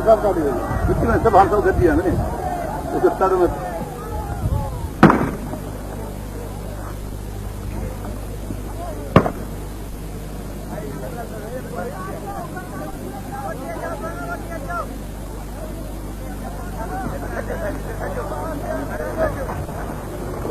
सब काट दिया कितने में सब हम सब कर दिया मैंने उस स्टार्ट में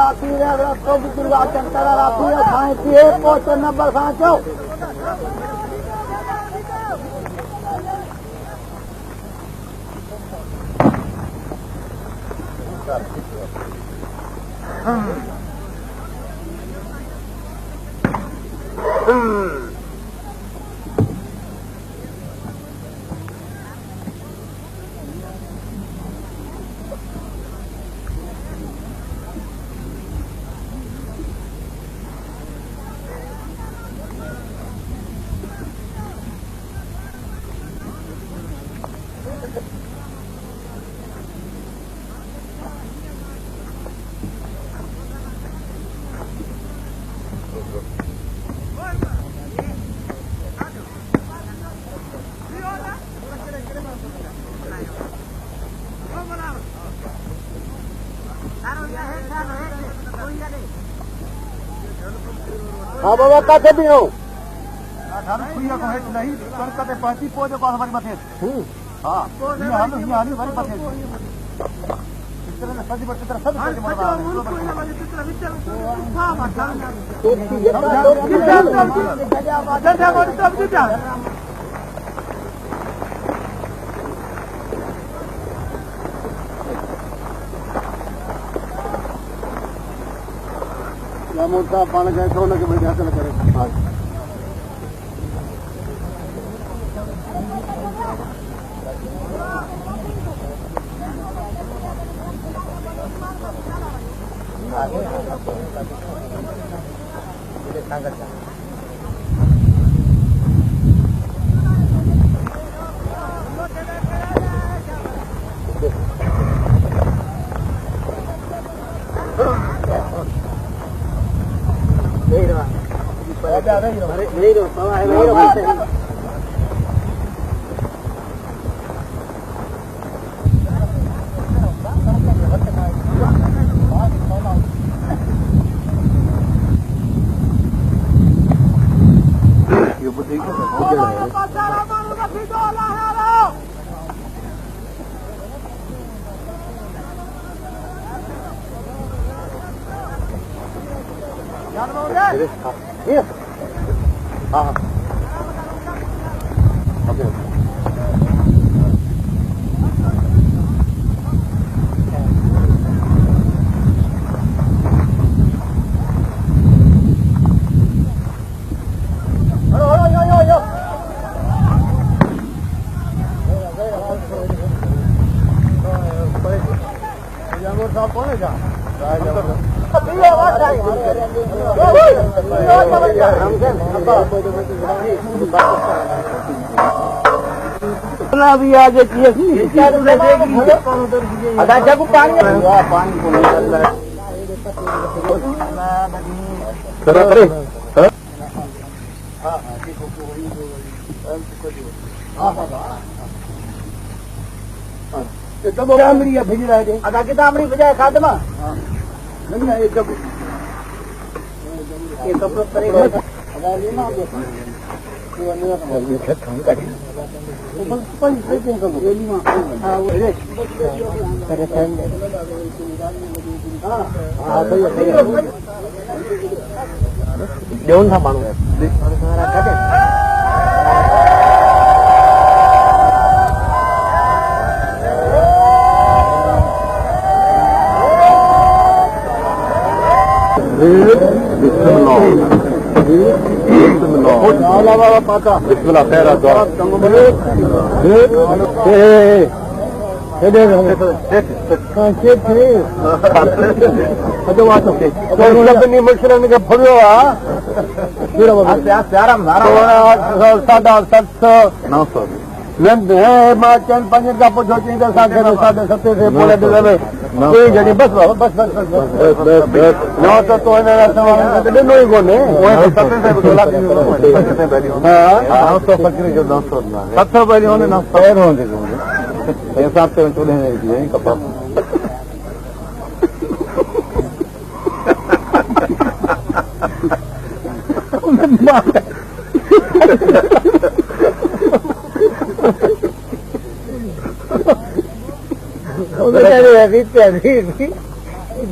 राती है रस्तों की शुरुआत चंतरा राती है खाए पिए पहुंचे नंबर सांचो हाँ बाबा काटे भी हो को हेठ नहीं कते पाती पोजे को हमारी मथे हां ये हाली हमारी मथे इस तरह से सजी बच्चे तरह सब सजी मरवा मोटा पानी जाए तो लगे बढ़िया से करे भी आज अच्छा को पानी को कितामड़ी बजाय खादमा देऊन था मानू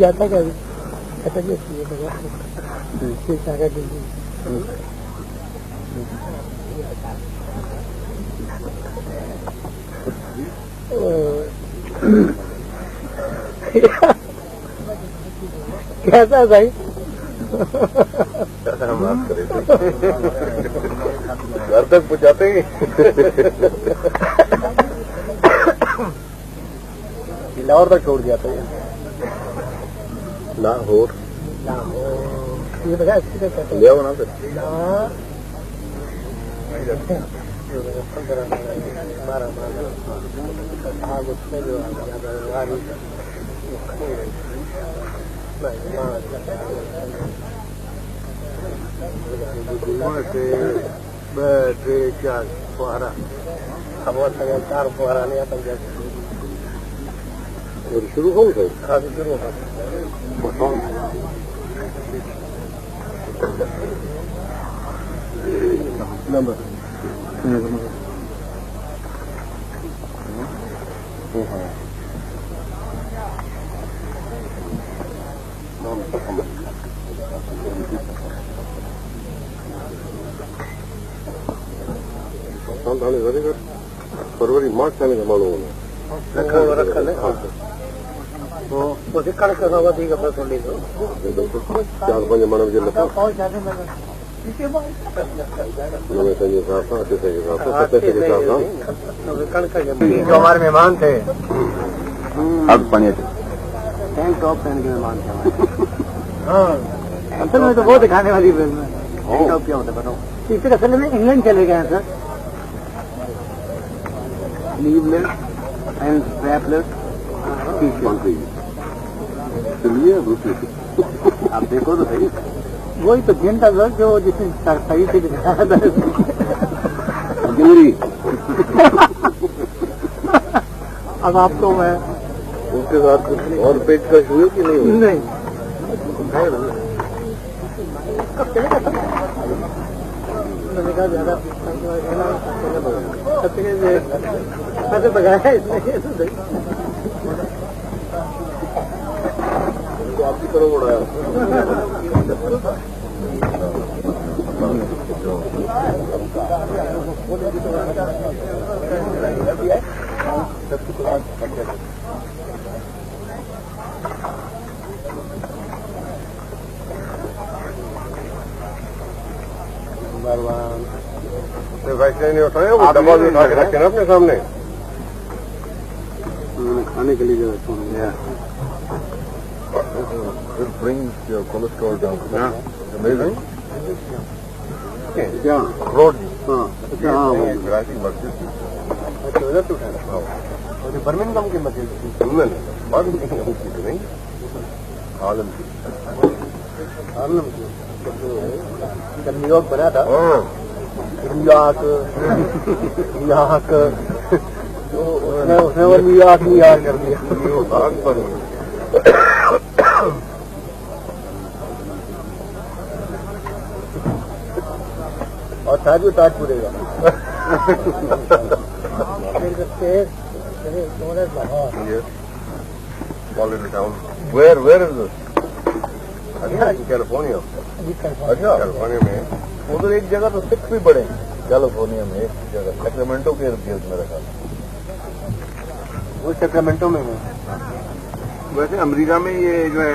जाता क्या कैसा भाई घर तक पहुंचाते ही लाहौर तक छोड़ दिया था लाहौर ये बता ले आओ ना फिर चार फुहारा चार फुहारा नहीं आता शुरू हो गए खासी शुरू हो नंबर फरवरी मार्च में मालूम रखा है तो दिक्कत का हुआ थी कपड़ा थोड़ी तो 4-5 मन मुझे लगा नवे संजय साहब था अच्छे से साहब था सत्य के साहब था जो हमारे मेहमान थे अब पानी टैंक टॉप पहन के मेहमान थे हाँ असल में तो बहुत दिखाने वाली फिल्म है टैंक टॉप क्या होता है बताओ इससे असल में इंग्लैंड चले गए सर स्लीवलेस एंड स्ट्रैपलेस चलिए आप देखो तो सही वही तो घंटा सर जो जिसने सही से दिखाया था अब आपको मैं उसके साथ कुछ और पेट का हुए कि नहीं नहीं ज्यादा पैसे बगाया इसने आपकी तरफ उड़ाया वैसे नहीं उठाए वो डब्बा भी उठा के रखे ना अपने सामने खाने के लिए It brings your cholesterol down. Yeah. Amazing. Yeah. Road. Grassing masjid. अच्छा बर्मिंघम की मस्जिद नहीं आलम की जब न्यूयॉर्क बना था न्यूयॉर्क उसने वो न्यूयॉर्क कर दिया और ताज भी ताज पूरेगा Where is this? कैलिफोर्निया। अच्छा कैलिफोर्निया में उधर एक जगह तो 6 भी बड़े कैलिफोर्निया में एक जगह सैक्रामेंटो के इर्द में रखा वो सैक्रामेंटो में है। वैसे अमेरिका में ये जो है